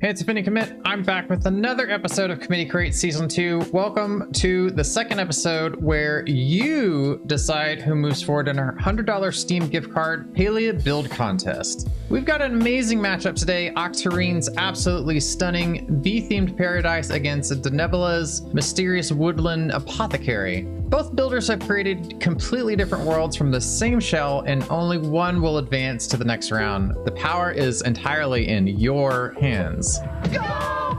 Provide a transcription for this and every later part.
Hey, it's Commit. I'm back with another episode of Committee Create Season 2. Welcome to the second episode where you decide who moves forward in our $100 Steam gift card Palia build contest. We've got an amazing matchup today. AKETARINE'S absolutely stunning bee-themed paradise against DENEBOLA's mysterious woodland apothecary. Both builders have created completely different worlds from the same shell, and only one will advance to the next round. The power is entirely in your hands. Go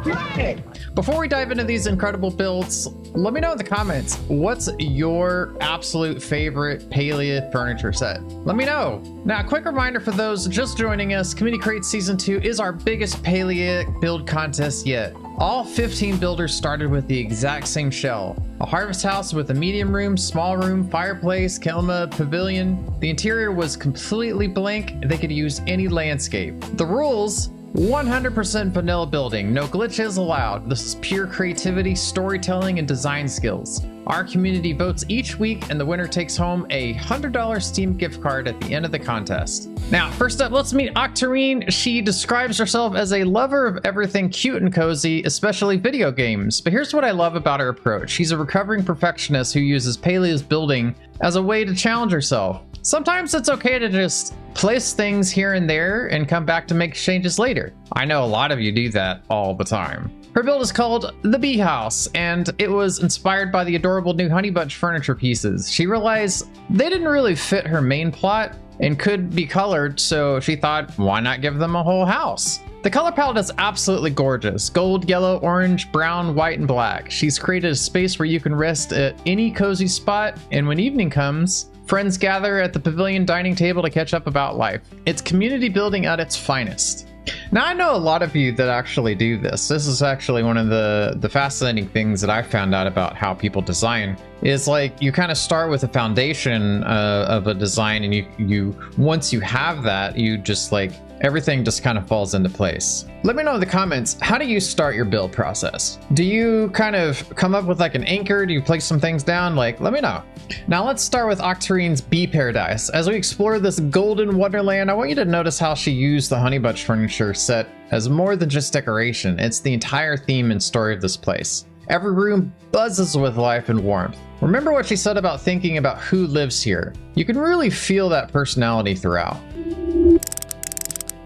play! Before we dive into these incredible builds, let me know in the comments, what's your absolute favorite Palia furniture set? Let me know. Now, a quick reminder for those just joining us, Committee Create Season 2 is our biggest Palia build contest yet. All 15 builders started with the exact same shell. A harvest house with a medium room, small room, fireplace, kilma, pavilion. The interior was completely blank. They could use any landscape. The rules: 100% vanilla building, no glitches allowed. This is pure creativity, storytelling, and design skills. Our community votes each week, and the winner takes home a $100 Steam gift card at the end of the contest. Now, first up, let's meet AKETARINE. She describes herself as a lover of everything cute and cozy, especially video games. But here's what I love about her approach. She's a recovering perfectionist who uses Palia's building as a way to challenge herself. Sometimes it's okay to just place things here and there and come back to make changes later. I know a lot of you do that all the time. Her build is called the Bee House, and it was inspired by the adorable new Honeybunch furniture pieces. She realized they didn't really fit her main plot and could be colored, so she thought, why not give them a whole house? The color palette is absolutely gorgeous. Gold, yellow, orange, brown, white, and black. She's created a space where you can rest at any cozy spot, and when evening comes, friends gather at the pavilion dining table to catch up about life. It's community building at its finest. Now, I know a lot of you that actually do this. This is actually one of the fascinating things that I found out about how people design is, like, you kind of start with a foundation of a design, and you once you have that, you just like everything just kind of falls into place. Let me know in the comments, how do you start your build process? Do you kind of come up with like an anchor? Do you place some things down? Like, let me know. Now let's start with AKETARINE'S bee paradise. As we explore this golden wonderland, I want you to notice how she used the Honeybunch furniture set as more than just decoration. It's the entire theme and story of this place. Every room buzzes with life and warmth. Remember what she said about thinking about who lives here. You can really feel that personality throughout.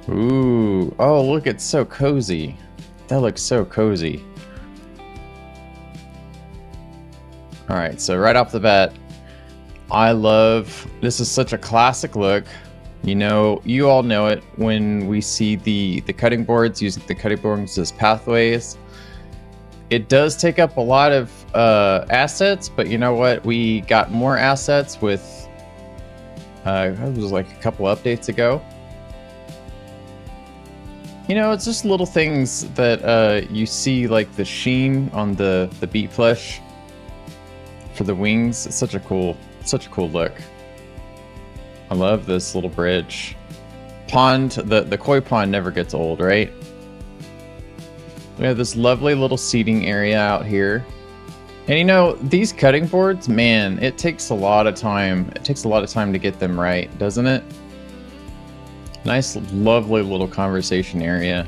Ooh, oh look, it's so cozy. That looks so cozy. All right, so right off the bat, I love, this is such a classic look. You know, you all know it when we see the cutting boards, using the cutting boards as pathways. It does take up a lot of assets, but you know what? We got more assets with, it was like a couple updates ago. You know, it's just little things that you see, like the sheen on the bee plush for the wings. It's such a cool look. I love this little bridge. Pond, the koi pond never gets old, right? We have this lovely little seating area out here. And you know, these cutting boards, man, it takes a lot of time. It takes a lot of time to get them right, doesn't it? Nice, lovely little conversation area.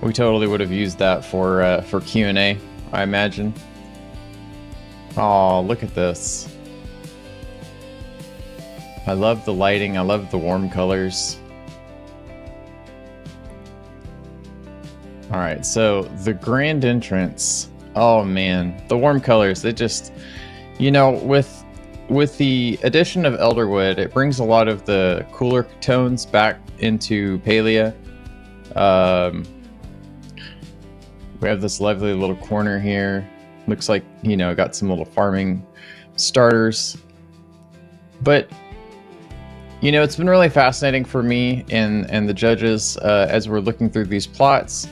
We totally would have used that for Q&A, I imagine. Oh, look at this. I love the lighting. I love the warm colors. All right, so the grand entrance. Oh man, the warm colors. It just, you know, with the addition of Elderwood, it brings a lot of the cooler tones back into Palia. We have this lovely little corner here. Looks like, you know, got some little farming starters. But, you know, it's been really fascinating for me and the judges as we're looking through these plots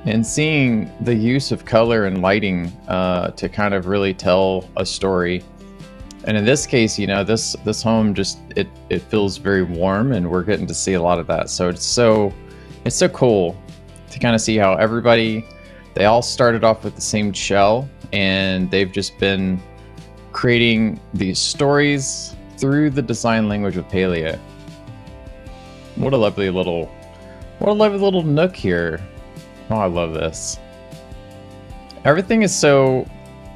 and seeing the use of color and lighting to kind of really tell a story. And in this case, you know, this home just, it feels very warm, and we're getting to see a lot of that. So it's so cool to kind of see how they all started off with the same shell, and they've just been creating these stories through the design language of Palia. What a lovely little What a lovely little nook here. Oh, I love this. Everything is so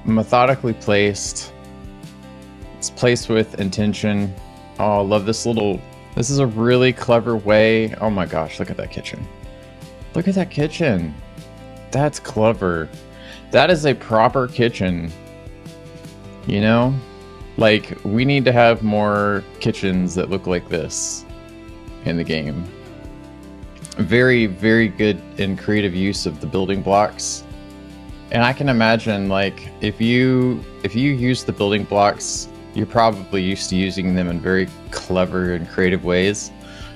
methodically placed. It's placed with intention. Oh, I love this little... This is a really clever way. Oh my gosh, look at that kitchen. Look at that kitchen. That's clever. That is a proper kitchen. You know? Like, we need to have more kitchens that look like this in the game. Very, very good and creative use of the building blocks. And I can imagine, like, if you use the building blocks, you're probably used to using them in very clever and creative ways.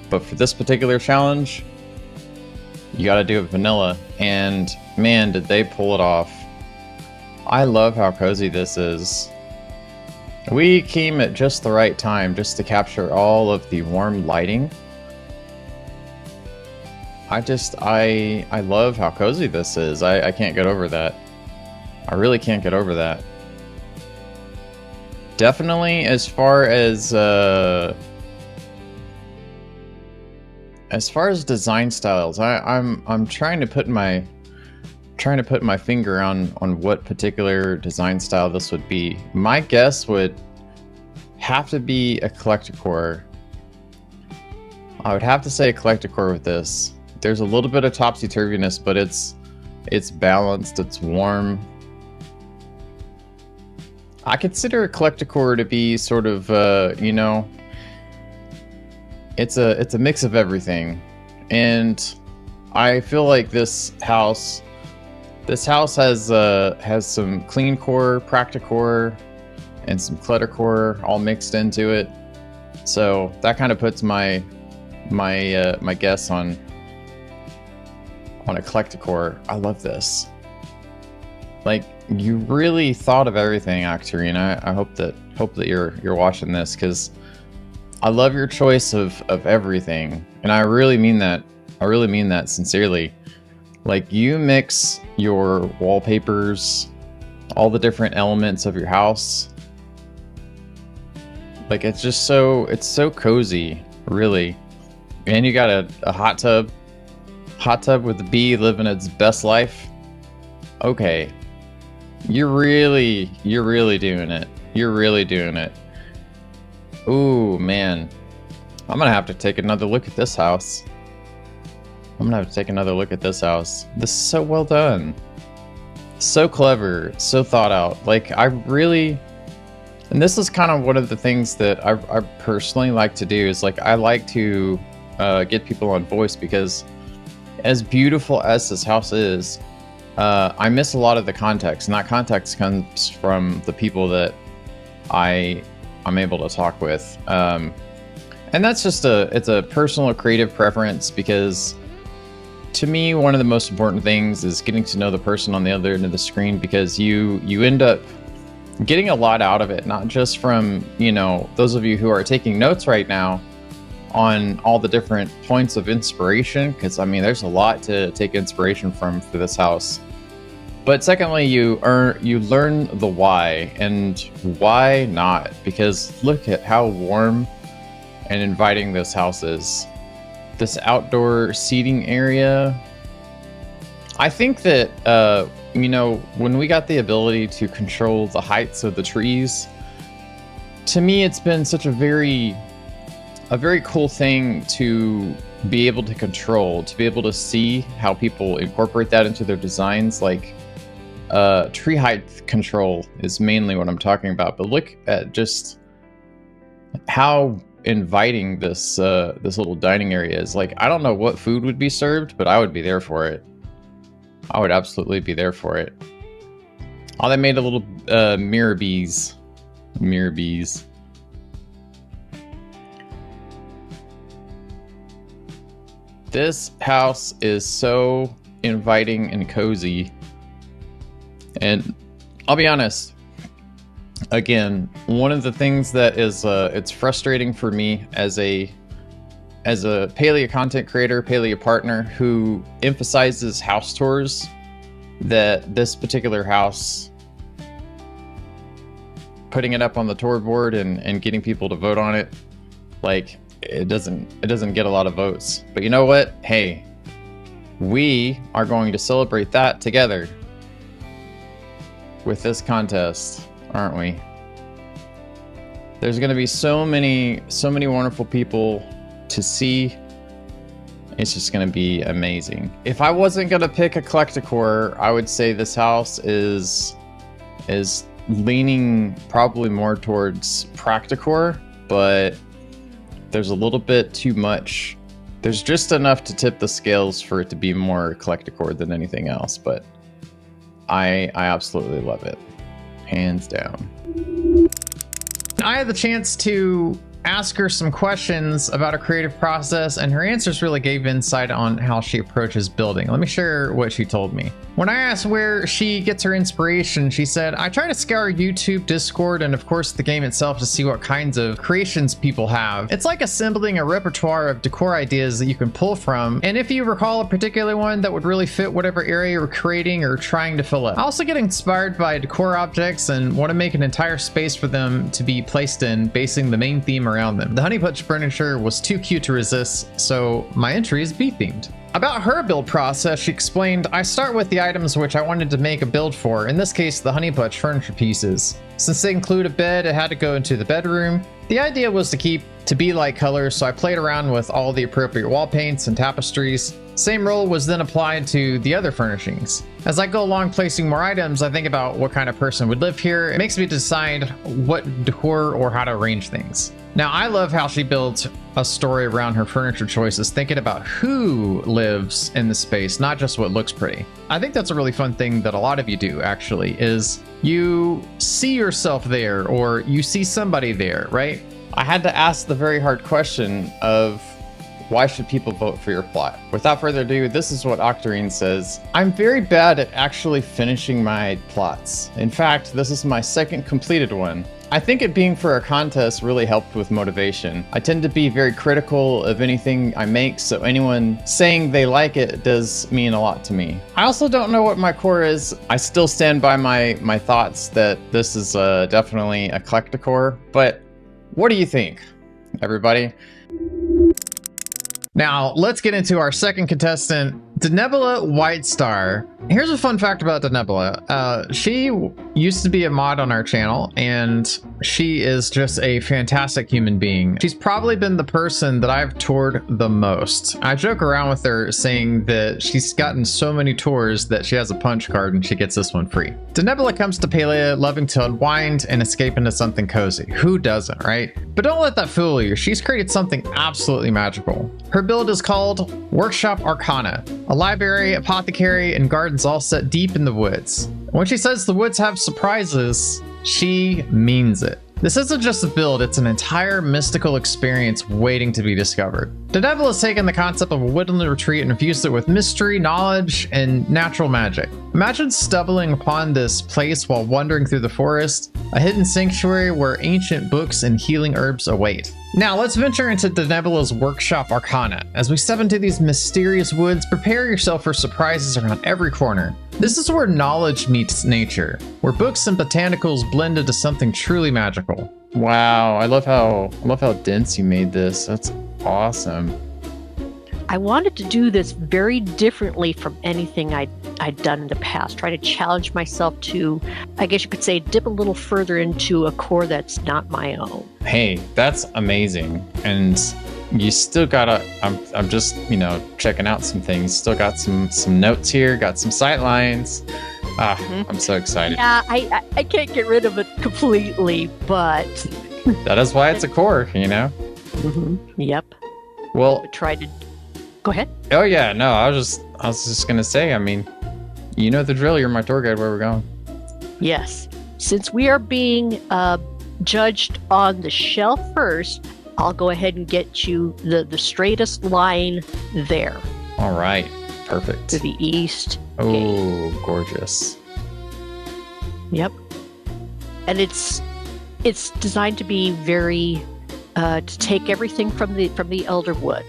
But for this particular challenge, you gotta do it vanilla. And man, did they pull it off. I love how cozy this is. We came at just the right time just to capture all of the warm lighting. I love how cozy this is. I can't get over that. I really can't get over that. Definitely as far as design styles, I'm trying to put my finger on what particular design style this would be. My guess would have to be a collecticore. I would have to say a collecticore with this. There's a little bit of topsy-turviness, but it's balanced, it's warm. I consider a collecticore to be sort of, you know, it's a mix of everything. And I feel like this house has some clean core, practicore, and some cluttercore all mixed into it. So that kind of puts my guess on a collecticore. I love this. Like, you really thought of everything, AKETARINE. I hope that you're watching this, because I love your choice of everything, and I really mean that. I really mean that sincerely. Like, you mix your wallpapers, all the different elements of your house. Like, it's so cozy, really. And you got a hot tub with the bee living its best life. Okay. You're really doing it. You're really doing it. Ooh, man. I'm gonna have to take another look at this house. This is so well done. So clever, so thought out. Like, and this is kind of one of the things that I personally like to do, is like, I like to get people on voice, because as beautiful as this house is, I miss a lot of the context, and that context comes from the people that I'm able to talk with. And that's just it's a personal creative preference, because to me, one of the most important things is getting to know the person on the other end of the screen, because you end up getting a lot out of it, not just from, you know, those of you who are taking notes right now on all the different points of inspiration, because I mean, there's a lot to take inspiration from for this house. But secondly, you learn the why, and why not? Because look at how warm and inviting this house is. This outdoor seating area. I think that, you know, when we got the ability to control the heights of the trees, to me, it's been such a very cool thing to be able to control, to be able to see how people incorporate that into their designs. Like, tree height control is mainly what I'm talking about, but look at just how inviting this little dining area is. Like, I don't know what food would be served, but I would be there for it. I would absolutely be there for it. Oh, they made a little mirror bees. Mirror bees. This house is so inviting and cozy. And I'll be honest, again, one of the things that is it's frustrating for me as a Palia content creator, Palia partner who emphasizes house tours, that this particular house, putting it up on the tour board and getting people to vote on it, like, it doesn't get a lot of votes. But you know what? Hey, we are going to celebrate that together with this contest, aren't we? There's going to be so many wonderful people to see. It's just going to be amazing. If I wasn't going to pick a collecticor, I would say this house is leaning probably more towards practicor, but there's a little bit too much. There's just enough to tip the scales for it to be more collecticor than anything else, but I absolutely love it. Hands down. I had the chance to ask her some questions about her creative process, and her answers really gave insight on how she approaches building. Let me share what she told me. When I asked where she gets her inspiration, she said, I try to scour YouTube, Discord, and of course the game itself to see what kinds of creations people have. It's like assembling a repertoire of decor ideas that you can pull from, and if you recall a particular one that would really fit whatever area you're creating or trying to fill up. I also get inspired by decor objects and want to make an entire space for them to be placed in, basing the main theme around them. The Honeybunch furniture was too cute to resist, so my entry is bee-themed. About her build process, she explained, I start with the items which I wanted to make a build for, in this case the Honeybunch furniture pieces. Since they include a bed, it had to go into the bedroom. The idea was to keep to be-like colors, so I played around with all the appropriate wall paints and tapestries. Same rule was then applied to the other furnishings. As I go along placing more items, I think about what kind of person would live here. It makes me decide what decor or how to arrange things. Now, I love how she built a story around her furniture choices, thinking about who lives in the space, not just what looks pretty. I think that's a really fun thing that a lot of you do, actually, is you see yourself there or you see somebody there, right? I had to ask the very hard question of, why should people vote for your plot? Without further ado, this is what AKETARINE says. I'm very bad at actually finishing my plots. In fact, this is my second completed one. I think it being for a contest really helped with motivation. I tend to be very critical of anything I make, so anyone saying they like it does mean a lot to me. I also don't know what my core is. I still stand by my thoughts that this is definitely a collecticor, but what do you think, everybody? Now, let's get into our second contestant, DENEBOLA WHYTESTAR. Here's a fun fact about DENEBOLA. She used to be a mod on our channel, and she is just a fantastic human being. She's probably been the person that I've toured the most. I joke around with her saying that she's gotten so many tours that she has a punch card and she gets this one free. DENEBOLA comes to Palia loving to unwind and escape into something cozy. Who doesn't, right? But don't let that fool you. She's created something absolutely magical. Her build is called Workshop ARCANA, a library, apothecary, and gardens all set deep in the woods. When she says the woods have surprises, she means it. This isn't just a build, it's an entire mystical experience waiting to be discovered. DENEBOLA has taken the concept of a woodland retreat and infused it with mystery, knowledge, and natural magic. Imagine stumbling upon this place while wandering through the forest, a hidden sanctuary where ancient books and healing herbs await. Now let's venture into DENEBOLA's Workshop ARCANA. As we step into these mysterious woods, prepare yourself for surprises around every corner. This is where knowledge meets nature, where books and botanicals blend into something truly magical. Wow, I love how dense you made this. That's awesome. I wanted to do this very differently from anything I'd done in the past. Try to challenge myself to, I guess you could say, dip a little further into a core that's not my own. Hey, that's amazing. And you still gotta, I'm just, checking out some things. Still got some notes here, got some sight lines. I'm so excited. Yeah, I can't get rid of it completely, but... That is why it's a core, Mm-hmm. Yep. Well, try to... Go ahead. Oh yeah, no, I was just gonna say, you know the drill, you're my tour guide where we're going. Yes. Since we are being judged on the shelf first, I'll go ahead and get you the straightest line there. All right, perfect. To the east. Oh, gate. Gorgeous. Yep. And it's designed to be very to take everything from the elder wood.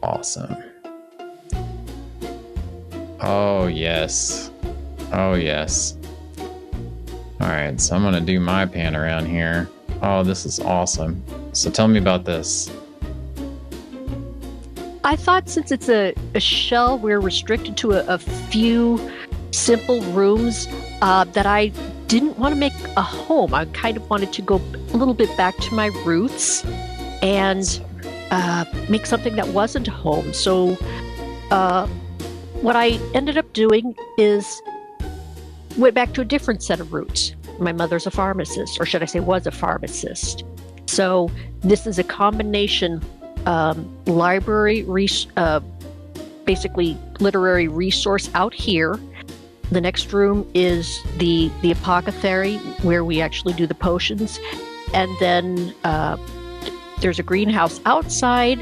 Awesome. Oh yes. Oh yes. All right, so I'm gonna do my pan around here. Oh, this is awesome. So tell me about this. I thought since it's a shell, we're restricted to a few simple rooms that I didn't want to make a home. I kind of wanted to go a little bit back to my roots and make something that wasn't a home. So what I ended up doing is went back to a different set of roots. My mother's a pharmacist, or should I say was a pharmacist. So this is a combination library, basically literary resource out here. The next room is the apothecary, where we actually do the potions. And then there's a greenhouse outside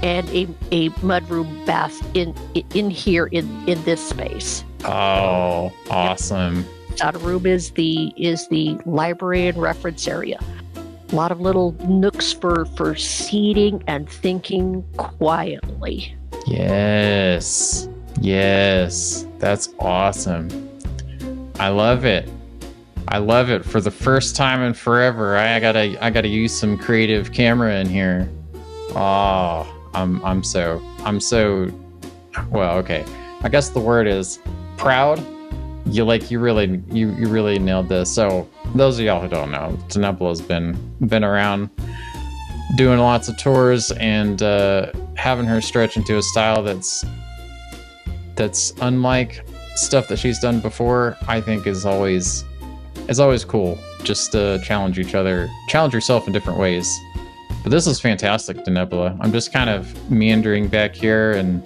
and a mudroom bath in here in this space. Oh, awesome. The outer room is the library and reference area. A lot of little nooks for seating and thinking quietly. Yes. Yes. That's awesome. I love it. I love it. For the first time in forever, I gotta use some creative camera in here. Oh, I'm so well, okay. I guess the word is proud. You really nailed this. So those of y'all who don't know, Denebola's been around doing lots of tours, and having her stretch into a style that's unlike stuff that she's done before, I think is always cool. Just to challenge yourself in different ways. But this is fantastic, Denebola. I'm just kind of meandering back here, and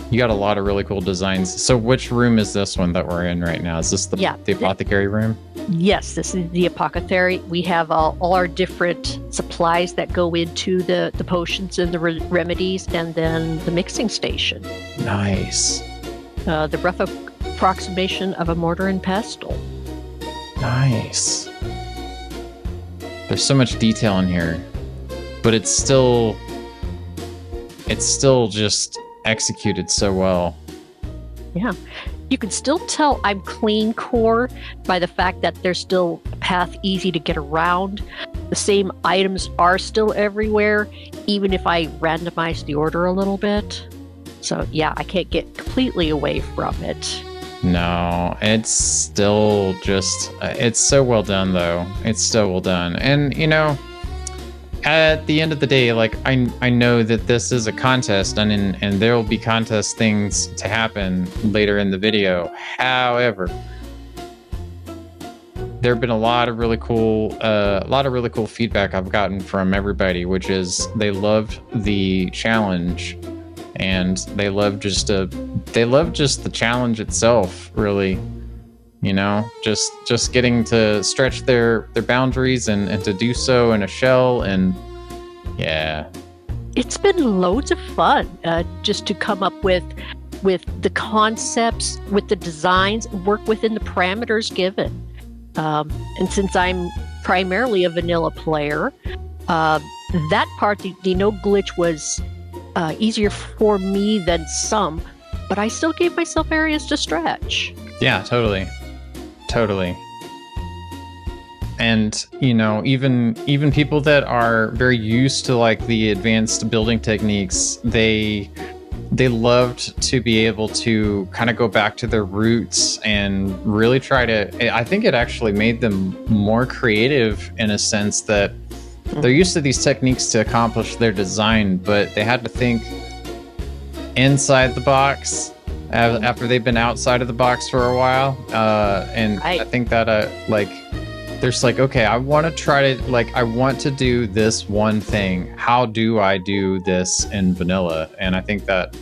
you got a lot of really cool designs. So which room is this one that we're in right now? Is this the apothecary room? Yes, this is the apothecary. We have all our different supplies that go into the potions and the remedies, and then the mixing station. Nice. The rough approximation of a mortar and pestle. Nice. There's so much detail in here, but it's still just executed so well. Yeah. You can still tell I'm clean core by the fact that there's still a path easy to get around. The same items are still everywhere, even if I randomize the order a little bit. So yeah, I can't get completely away from it. No, it's still just, it's so well done though. It's so well done. And you know, at the end of the day, like I know that this is a contest, and there will be contest things to happen later in the video. However, there have been a lot of really cool feedback I've gotten from everybody, which is they loved the challenge, and they love just the challenge itself, really. You know, just getting to stretch their boundaries and to do so in a shell. And yeah, it's been loads of fun just to come up with the concepts, with the designs, work within the parameters given. And since I'm primarily a vanilla player, that part, the no glitch, was easier for me than some, but I still gave myself areas to stretch. Yeah, totally. And you know, even people that are very used to like the advanced building techniques, they loved to be able to kind of go back to their roots and really try to, I think it actually made them more creative in a sense that they're used to these techniques to accomplish their design, but they had to think inside the box after they've been outside of the box for a while. And right. I think that there's like, okay, I want to do this one thing. How do I do this in vanilla? And I think that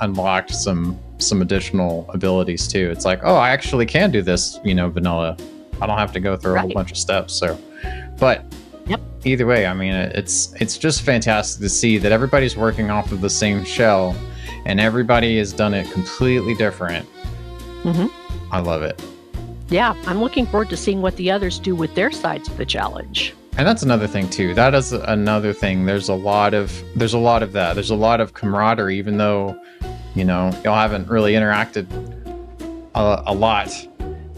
unlocked some additional abilities too. It's like, oh, I actually can do this, you know, vanilla. I don't have to go through a whole bunch of steps. So, but either way, I mean, it's just fantastic to see that everybody's working off of the same shell, and everybody has done it completely different. Mm-hmm. I love it. Yeah, I'm looking forward to seeing what the others do with their sides of the challenge. And that's another thing too. That is another thing. There's a lot of that. There's a lot of camaraderie, even though, you know, y'all haven't really interacted a lot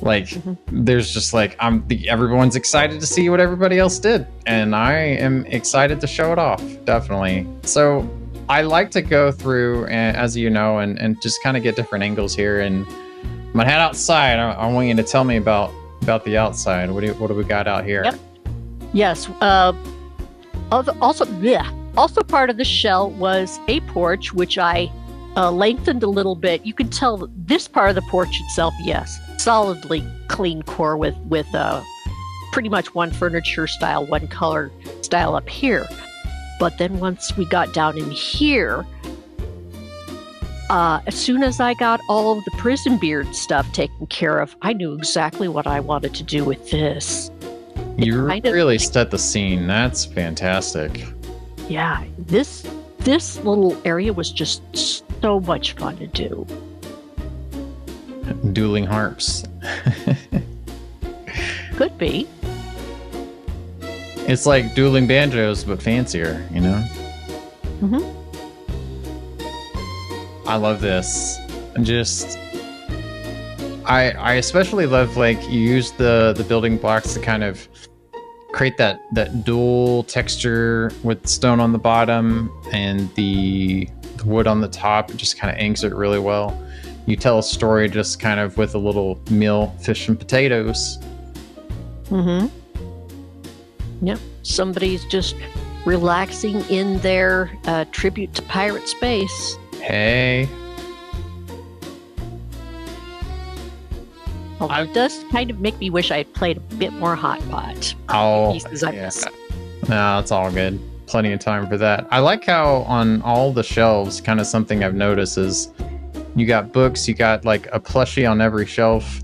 Like there's just like everyone's excited to see what everybody else did, and I am excited to show it off, definitely. So I like to go through, as you know, and just kind of get different angles here. And I'm gonna head outside. I want you to tell me about the outside. What do we got out here? Yep. Yes. Also part of the shell was a porch, which I lengthened a little bit. You can tell this part of the porch itself, yes, solidly clean core with pretty much one furniture style, one color style up here. But then once we got down in here, as soon as I got all of the prison beard stuff taken care of, I knew exactly what I wanted to do with this. You really set the scene. That's fantastic. Yeah, this little area was just so much fun to do. Dueling harps. Could be. It's like dueling banjos, but fancier, you know? Mm-hmm. I love this. Just, I especially love, like, you use the building blocks to kind of create that dual texture with stone on the bottom and the wood on the top. It just kind of inks it really well. You tell a story just kind of with a little meal, fish and potatoes. Mm-hmm. Yep. Somebody's just relaxing in their tribute to pirate space. Hey. Although it does kind of make me wish I had played a bit more Hot Pot. Oh, yeah. No, it's all good. Plenty of time for that. I like how on all the shelves, kind of something I've noticed is you got books, you got like a plushie on every shelf.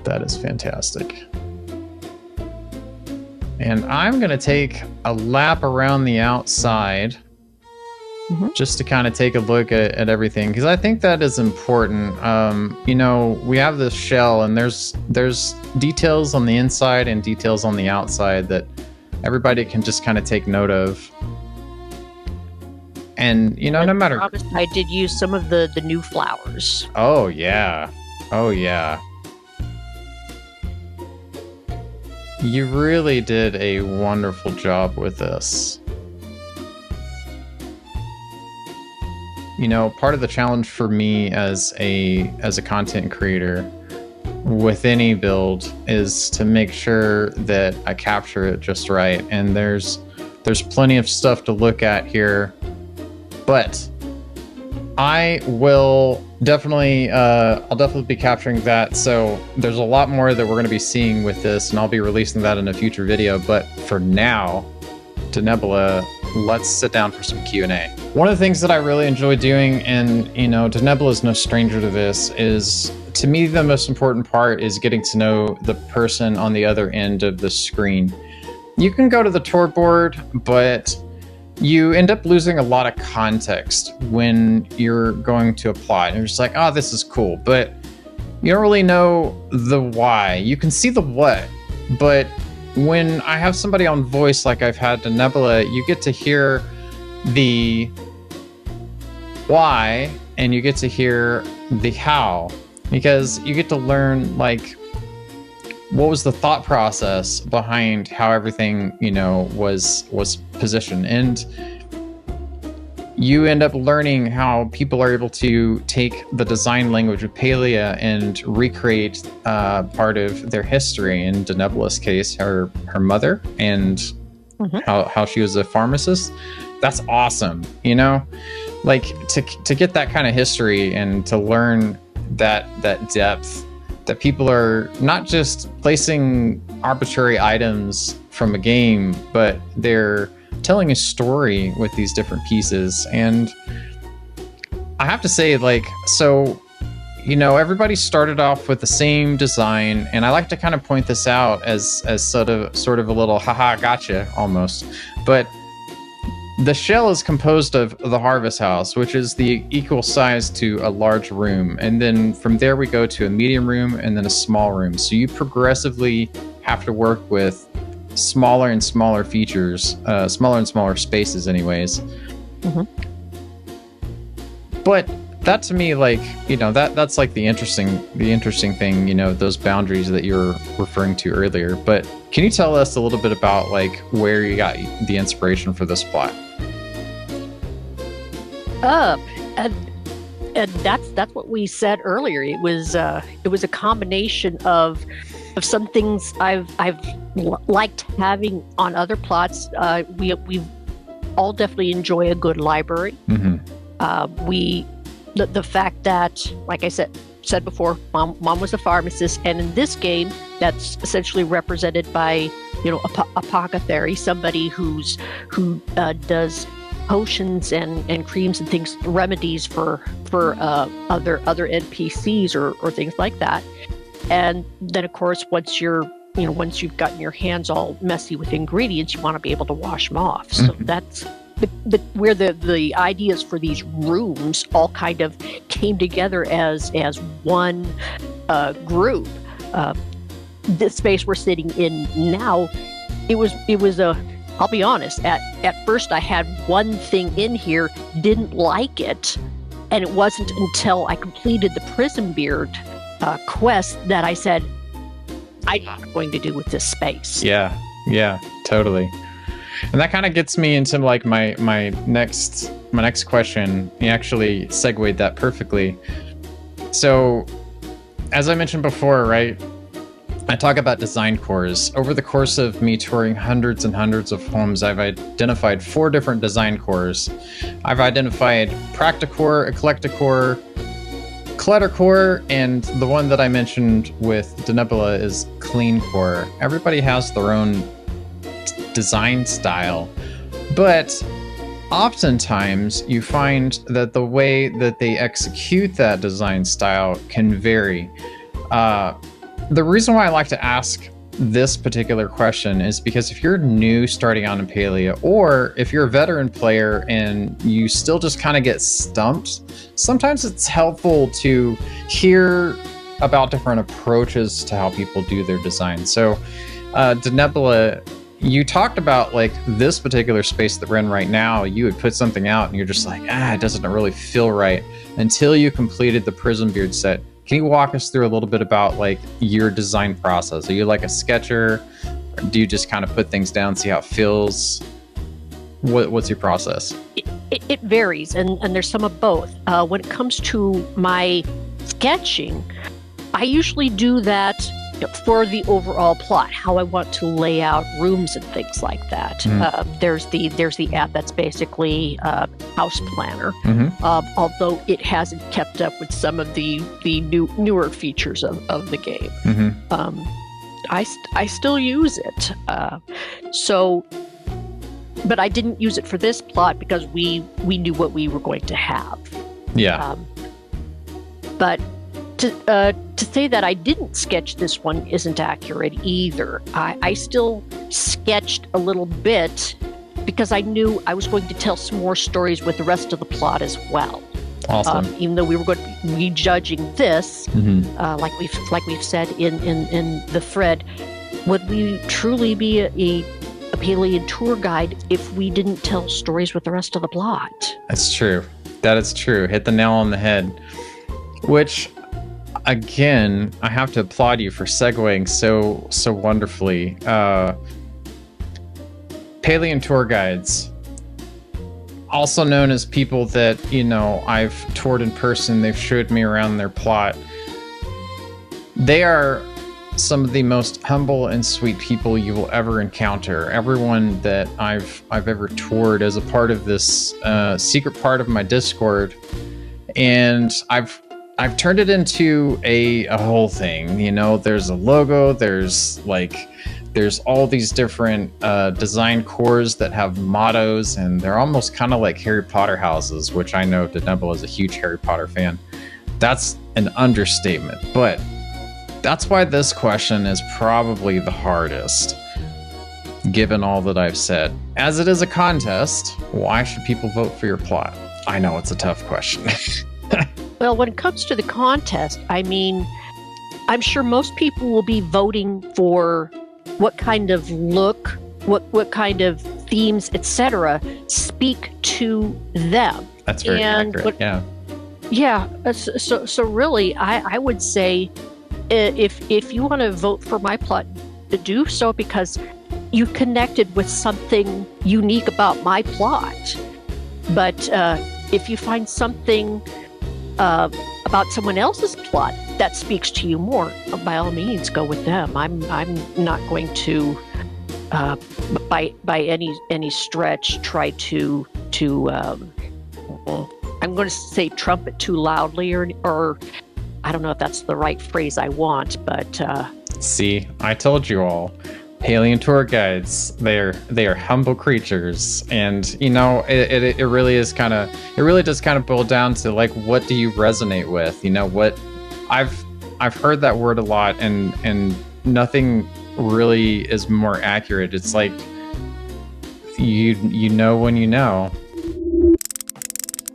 That is fantastic. And I'm going to take a lap around the outside just to kind of take a look at everything, because I think that is important. You know, we have this shell and there's details on the inside and details on the outside that everybody can just kind of take note of. And, you know, no matter... I did use some of the new flowers. Oh, yeah. Oh, yeah. You really did a wonderful job with this. You know, part of the challenge for me as a content creator with any build is to make sure that I capture it just right. And there's plenty of stuff to look at here, but I will definitely I'll definitely be capturing that. So there's a lot more that we're going to be seeing with this, and I'll be releasing that in a future video. But for now, Denebola, let's sit down for some Q&A. One of the things that I really enjoy doing, and you know, Denebola is no stranger to this, is to me the most important part is getting to know the person on the other end of the screen. You can go to the tour board, but you end up losing a lot of context when you're going to apply. And you're just like, oh, this is cool, but you don't really know the why. You can see the what, but when I have somebody on voice like I've had Denebola, you get to hear the why and you get to hear the how, because you get to learn like what was the thought process behind how everything, you know, was positioned. And you end up learning how people are able to take the design language of Palia and recreate part of their history. In Denebola's case, her mother, and how she was a pharmacist. That's awesome, you know? Like to get that kind of history and to learn that depth, that people are not just placing arbitrary items from a game, but they're telling a story with these different pieces. And I have to say, like, so, you know, everybody started off with the same design, and I like to kind of point this out as sort of a little haha gotcha almost. But the shell is composed of the harvest house, which is the equal size to a large room. And then from there we go to a medium room and then a small room. So you progressively have to work with smaller and smaller features, smaller and smaller spaces anyways. But that to me, like, that's like the interesting thing, those boundaries that you were referring to earlier. But can you tell us a little bit about like where you got the inspiration for this plot? And that's what we said earlier. It was a combination of some things I've liked having on other plots. We all definitely enjoy a good library. Mm-hmm. The fact that, like I said before, mom was a pharmacist, and in this game, that's essentially represented by apothecary, somebody who does potions and creams and things, remedies for other NPCs or things like that. And then, of course, once you've gotten your hands all messy with ingredients, you want to be able to wash them off. So that's where the ideas for these rooms all kind of came together as one group. This space we're sitting in now, it was a, I'll be honest, at first I had one thing in here, didn't like it, and it wasn't until I completed the Prison Beard quest that I said, I'm not going to do with this space. Yeah, totally. And that kind of gets me into like my next question. You actually segued that perfectly. So, as I mentioned before, right, I talk about design cores. Over the course of me touring hundreds and hundreds of homes, I've identified 4 different design cores. I've identified Practicore, Eclecticore, Cluttercore, and the one that I mentioned with Denebola is Clean Core. Everybody has their own design style, but oftentimes you find that the way that they execute that design style can vary. The reason why I like to ask this particular question is because if you're new starting out in Palia, or if you're a veteran player and you still just kind of get stumped, sometimes it's helpful to hear about different approaches to how people do their design. So, Denebola, you talked about like this particular space that we're in right now. You would put something out and you're just like, it doesn't really feel right until you completed the Prison Beard set. Can you walk us through a little bit about like your design process? Are you like a sketcher? Or do you just kind of put things down, see how it feels? What's your process? It varies, and there's some of both. When it comes to my sketching, I usually do that for the overall plot, how I want to lay out rooms and things like that. Mm-hmm. There's the app that's basically House Planner, mm-hmm. Although it hasn't kept up with some of the newer features of the game. Mm-hmm. I still use it. But I didn't use it for this plot because we knew what we were going to have. Yeah. But to say that I didn't sketch this one isn't accurate either. I still sketched a little bit because I knew I was going to tell some more stories with the rest of the plot as well. Awesome. Even though we were going to be rejudging this, mm-hmm. like we've said in the thread, would we truly be a Palian tour guide if we didn't tell stories with the rest of the plot? That's true. That is true. Hit the nail on the head. Which, again, I have to applaud you for segueing so wonderfully. Palian tour guides, also known as people that, I've toured in person, they've showed me around their plot. They are some of the most humble and sweet people you will ever encounter. Everyone that I've ever toured as a part of this secret part of my Discord, and I've turned it into a whole thing. There's a logo, there's all these different design cores that have mottos, and they're almost kind of like Harry Potter houses, which I know Denebola is a huge Harry Potter fan. That's an understatement, but that's why this question is probably the hardest, given all that I've said. As it is a contest, why should people vote for your plot? I know it's a tough question. Well, when it comes to the contest, I mean, I'm sure most people will be voting for what kind of look, what kind of themes, etc., speak to them. That's very accurate, yeah. Yeah. So really, I would say, if you want to vote for my plot, to do so, because you connected with something unique about my plot. But if you find something about someone else's plot that speaks to you more, by all means, go with them. I'm not going to, by any stretch, try to I'm going to say trumpet too loudly, or I don't know if that's the right phrase I want, but see, I told you all. Alien tour guides, they are humble creatures, and you know, it really is kind of, it really does kind of boil down to like, what do you resonate with? You know, what I've heard that word a lot, and nothing really is more accurate. It's like you know when you know.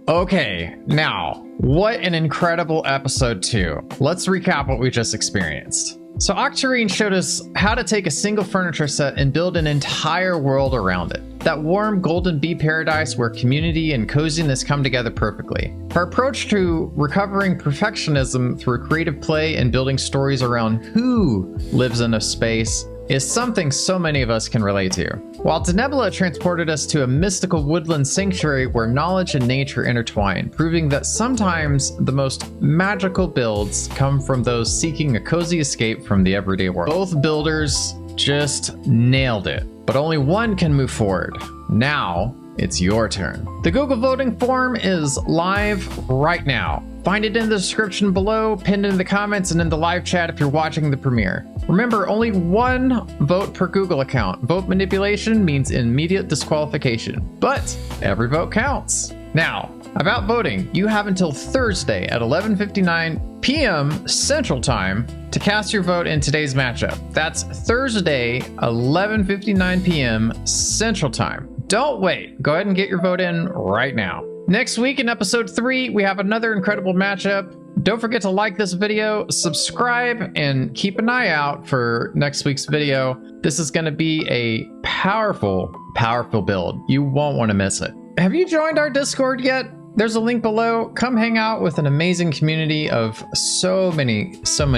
Okay, now, what an incredible episode 2. Let's recap what we just experienced. So AKETARINE showed us how to take a single furniture set and build an entire world around it. That warm golden bee paradise where community and coziness come together perfectly. Her approach to recovering perfectionism through creative play and building stories around who lives in a space is something so many of us can relate to. While DENEBOLA transported us to a mystical woodland sanctuary where knowledge and nature intertwine, proving that sometimes the most magical builds come from those seeking a cozy escape from the everyday world. Both builders just nailed it, but only one can move forward. Now, it's your turn. The Google voting form is live right now. Find it in the description below, pinned in the comments, and in the live chat if you're watching the premiere. Remember, only one vote per Google account. Vote manipulation means immediate disqualification, but every vote counts. Now, about voting, you have until Thursday at 11:59 p.m. Central Time to cast your vote in today's matchup. That's Thursday, 11:59 p.m. Central Time. Don't wait. Go ahead and get your vote in right now. Next week in episode 3, we have another incredible matchup. Don't forget to like this video, subscribe, and keep an eye out for next week's video. This is going to be a powerful, powerful build. You won't want to miss it. Have you joined our Discord yet? There's a link below. Come hang out with an amazing community of so many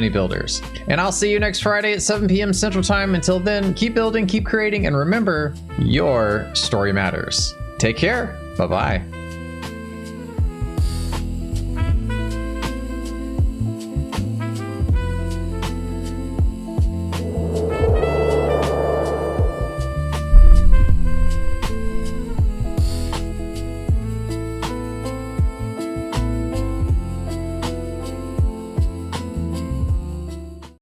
builders. And I'll see you next Friday at 7 p.m. Central Time. Until then, keep building, keep creating, and remember, your story matters. Take care. Bye-bye.